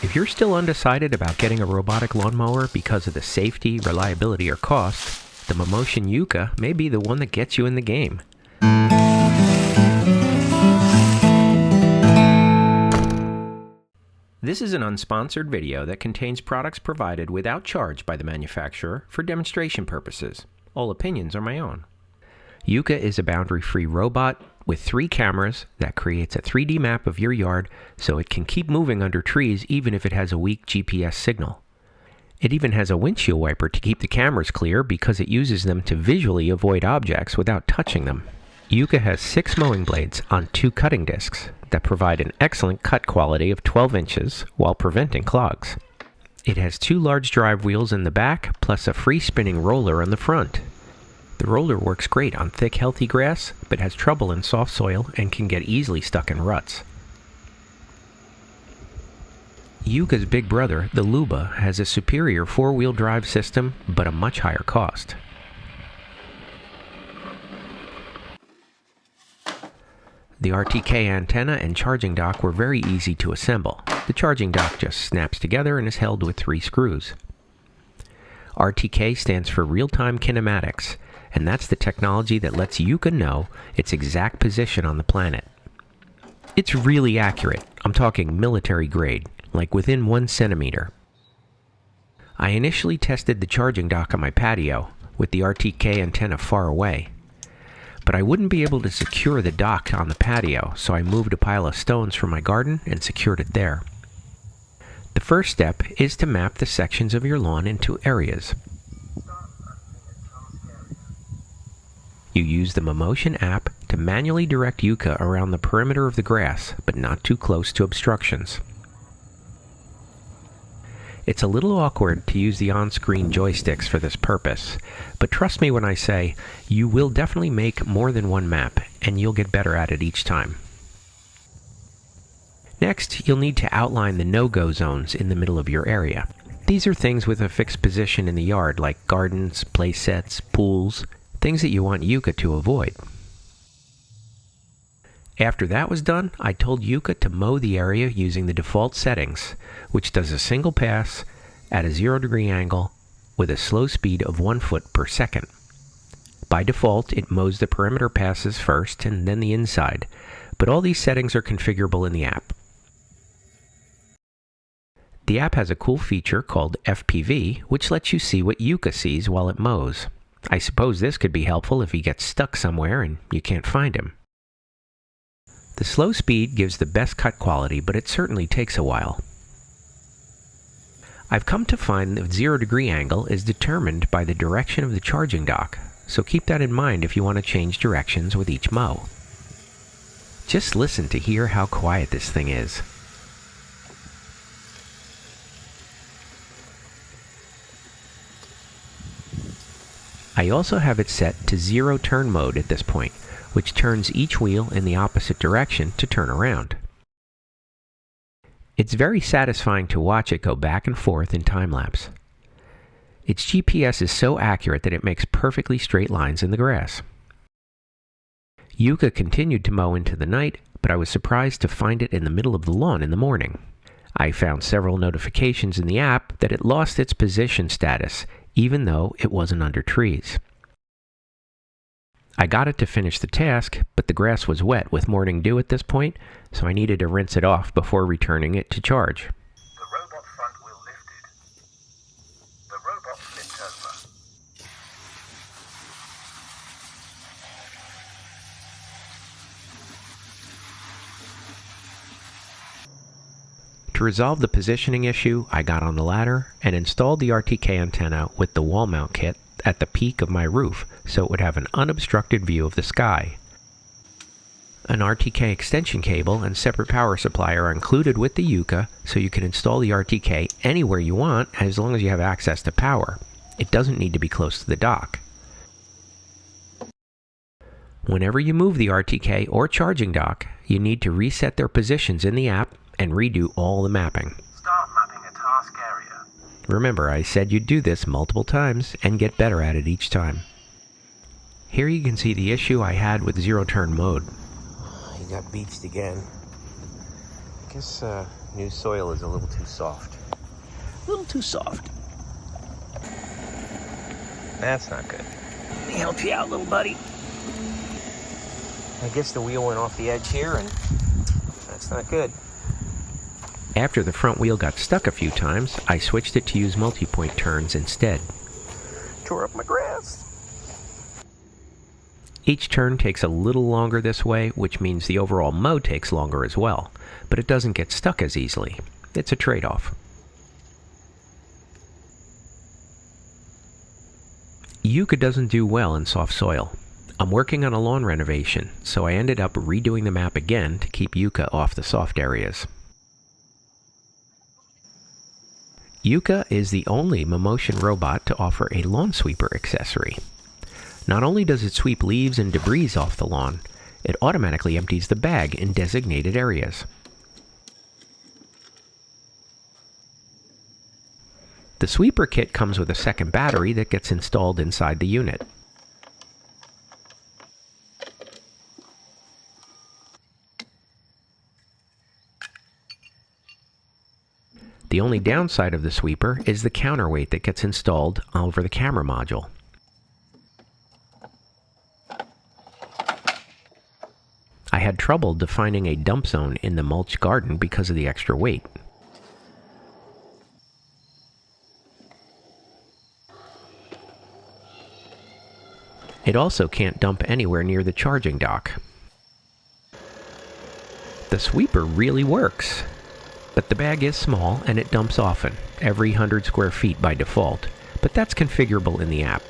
If you're still undecided about getting a robotic lawnmower because of the safety, reliability, or cost, the Mammotion YUKA may be the one that gets you in the game. This is an unsponsored video that contains products provided without charge by the manufacturer for demonstration purposes. All opinions are my own. YUKA is a boundary-free robot with 3 cameras that creates a 3D map of your yard so it can keep moving under trees even if it has a weak GPS signal. It even has a windshield wiper to keep the cameras clear because it uses them to visually avoid objects without touching them. YUKA has 6 mowing blades on 2 cutting discs that provide an excellent cut quality of 12 inches while preventing clogs. It has 2 large drive wheels in the back plus a free spinning roller on the front. The roller works great on thick, healthy grass, but has trouble in soft soil and can get easily stuck in ruts. YUKA's big brother, the Luba, has a superior 4-wheel drive system, but a much higher cost. The RTK antenna and charging dock were very easy to assemble. The charging dock just snaps together and is held with 3 screws. RTK stands for real-time kinematics, and that's the technology that lets YUKA know its exact position on the planet. It's really accurate. I'm talking military grade, like within 1 centimeter. I initially tested the charging dock on my patio, with the RTK antenna far away. But I wouldn't be able to secure the dock on the patio, so I moved a pile of stones from my garden and secured it there. The first step is to map the sections of your lawn into areas. You use the Mammotion app to manually direct YUKA around the perimeter of the grass, but not too close to obstructions. It's a little awkward to use the on-screen joysticks for this purpose, but trust me when I say you will definitely make more than one map, and you'll get better at it each time. Next, you'll need to outline the no-go zones in the middle of your area. These are things with a fixed position in the yard, like gardens, play sets, pools, things that you want YUKA to avoid. After that was done, I told YUKA to mow the area using the default settings, which does a single pass at a 0-degree angle with a slow speed of 1 foot per second. By default, it mows the perimeter passes first and then the inside, but all these settings are configurable in the app. The app has a cool feature called FPV, which lets you see what YUKA sees while it mows. I suppose this could be helpful if he gets stuck somewhere and you can't find him. The slow speed gives the best cut quality, but it certainly takes a while. I've come to find the 0-degree angle is determined by the direction of the charging dock, so keep that in mind if you want to change directions with each mow. Just listen to hear how quiet this thing is. I also have it set to 0 turn mode at this point, which turns each wheel in the opposite direction to turn around. It's very satisfying to watch it go back and forth in time-lapse. Its GPS is so accurate that it makes perfectly straight lines in the grass. YUKA continued to mow into the night, but I was surprised to find it in the middle of the lawn in the morning. I found several notifications in the app that it lost its position status, even though it wasn't under trees. I got it to finish the task, but the grass was wet with morning dew at this point, so I needed to rinse it off before returning it to charge. The robot front wheel lifted. The robot flipped over. To resolve the positioning issue, I got on the ladder and installed the RTK antenna with the wall mount kit at the peak of my roof so it would have an unobstructed view of the sky. An RTK extension cable and separate power supply are included with the YUKA, so you can install the RTK anywhere you want as long as you have access to power. It doesn't need to be close to the dock. Whenever you move the RTK or charging dock, you need to reset their positions in the app and redo all the mapping. Start mapping a task area. Remember, I said you'd do this multiple times and get better at it each time. Here you can see the issue I had with 0 turn mode. He got beached again. I guess New soil is a little too soft. A little too soft. That's not good. Let me help you out, little buddy. I guess the wheel went off the edge here, and that's not good. After the front wheel got stuck a few times, I switched it to use multi-point turns instead. Tore up my grass. Each turn takes a little longer this way, which means the overall mow takes longer as well, but it doesn't get stuck as easily. It's a trade-off. Yuka doesn't do well in soft soil. I'm working on a lawn renovation, so I ended up redoing the map again to keep Yuka off the soft areas. Yuka is the only Mammotion robot to offer a lawn sweeper accessory. Not only does it sweep leaves and debris off the lawn, it automatically empties the bag in designated areas. The sweeper kit comes with a second battery that gets installed inside the unit. The only downside of the sweeper is the counterweight that gets installed over the camera module. I had trouble defining a dump zone in the mulch garden because of the extra weight. It also can't dump anywhere near the charging dock. The sweeper really works. But the bag is small and it dumps often, every 100 square feet by default, but that's configurable in the app.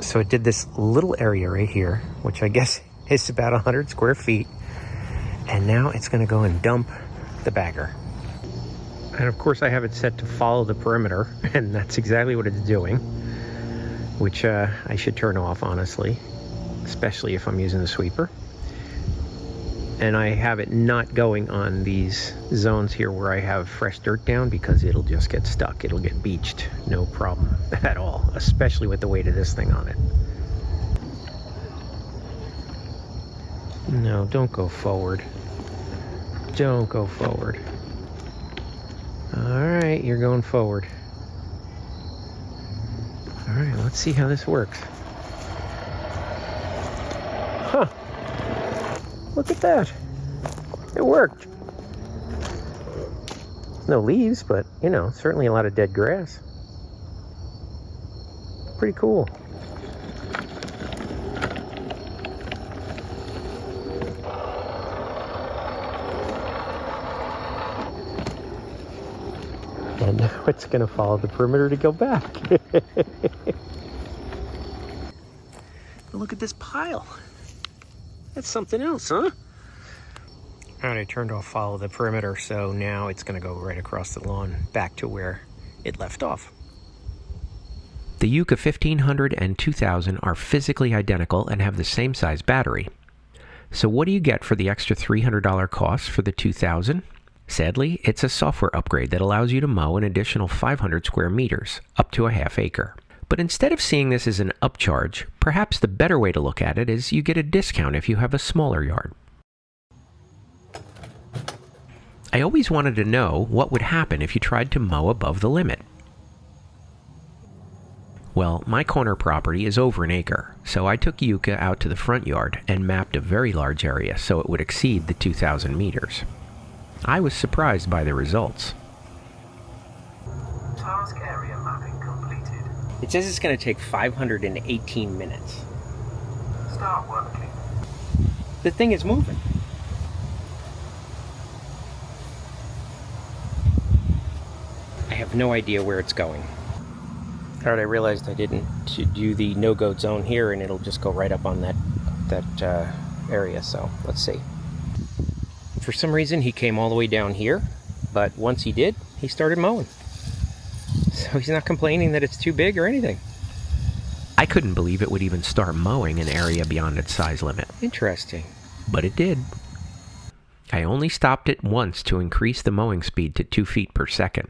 So it did this little area right here, which I guess is about 100 square feet, and now it's going to go and dump the bagger. And of course I have it set to follow the perimeter, and that's exactly what it's doing, which I should turn off, honestly, especially if I'm using the sweeper. And I have it not going on these zones here where I have fresh dirt down because it'll just get stuck. It'll get beached, no problem at all, especially with the weight of this thing on it. No, don't go forward. Don't go forward. All right, you're going forward. All right, let's see how this works. Huh. Look at that. It worked. No leaves, but, you know, certainly a lot of dead grass. Pretty cool. And now it's going to follow the perimeter to go back. But look at this pile. That's something else, huh? All right, I turned off follow the perimeter, so now it's going to go right across the lawn back to where it left off. The Yuka 1500 and 2000 are physically identical and have the same size battery. So what do you get for the extra $300 cost for the 2000? Sadly, it's a software upgrade that allows you to mow an additional 500 square meters, up to a half acre. But instead of seeing this as an upcharge, perhaps the better way to look at it is you get a discount if you have a smaller yard. I always wanted to know what would happen if you tried to mow above the limit. Well, my corner property is over an acre, so I took Yuka out to the front yard and mapped a very large area so it would exceed the 2,000 meters. I was surprised by the results. Task area mapping completed. It says it's going to take 518 minutes. Start working. The thing is moving. I have no idea where it's going. Alright, I realized I didn't do the no-go zone here, and it'll just go right up on that area, so let's see. For some reason, he came all the way down here, but once he did, he started mowing. So he's not complaining that it's too big or anything. I couldn't believe it would even start mowing an area beyond its size limit. Interesting. But it did. I only stopped it once to increase the mowing speed to 2 feet per second.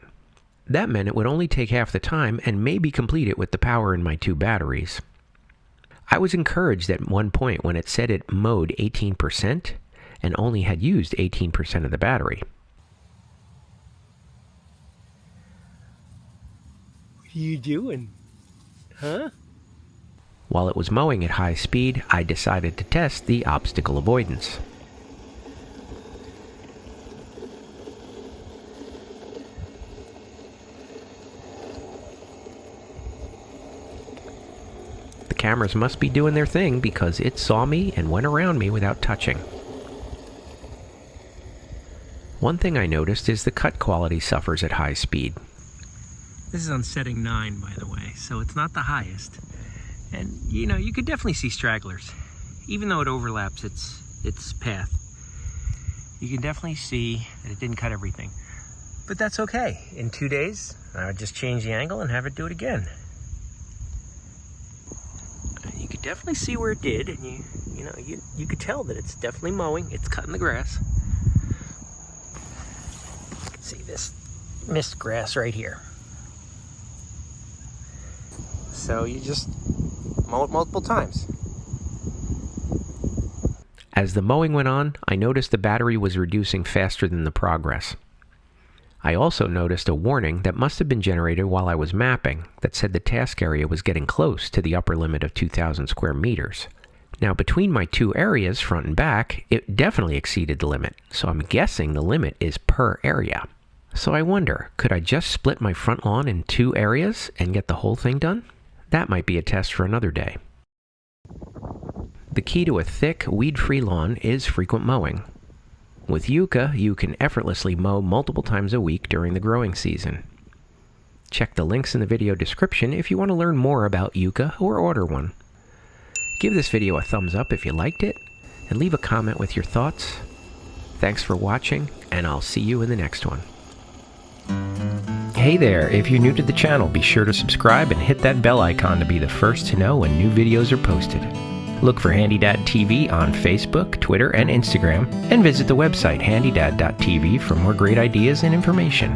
That meant it would only take half the time and maybe complete it with the power in my 2 batteries. I was encouraged at one point when it said it mowed 18%, and only had used 18% of the battery. What are you doing? Huh? While it was mowing at high speed, I decided to test the obstacle avoidance. The cameras must be doing their thing because it saw me and went around me without touching. One thing I noticed is the cut quality suffers at high speed. This is on setting 9, by the way, so it's not the highest. And, you know, you could definitely see stragglers. Even though it overlaps its path, you can definitely see that it didn't cut everything. But that's okay. In 2 days, I would just change the angle and have it do it again. You could definitely see where it did, and you could tell that it's definitely mowing. It's cutting the grass. You can see this missed grass right here. So you just mow it multiple times. As the mowing went on, I noticed the battery was reducing faster than the progress. I also noticed a warning that must have been generated while I was mapping that said the task area was getting close to the upper limit of 2,000 square meters. Now, between my two areas, front and back, it definitely exceeded the limit, so I'm guessing the limit is per area. So I wonder, could I just split my front lawn in 2 areas and get the whole thing done? That might be a test for another day. The key to a thick, weed-free lawn is frequent mowing. With Yuka, you can effortlessly mow multiple times a week during the growing season. Check the links in the video description if you want to learn more about Yuka or order one. Give this video a thumbs up if you liked it, and leave a comment with your thoughts. Thanks for watching, and I'll see you in the next one. Hey there, if you're new to the channel, be sure to subscribe and hit that bell icon to be the first to know when new videos are posted. Look for HandyDadTV on Facebook, Twitter, and Instagram, and visit the website HandyDad.tv for more great ideas and information.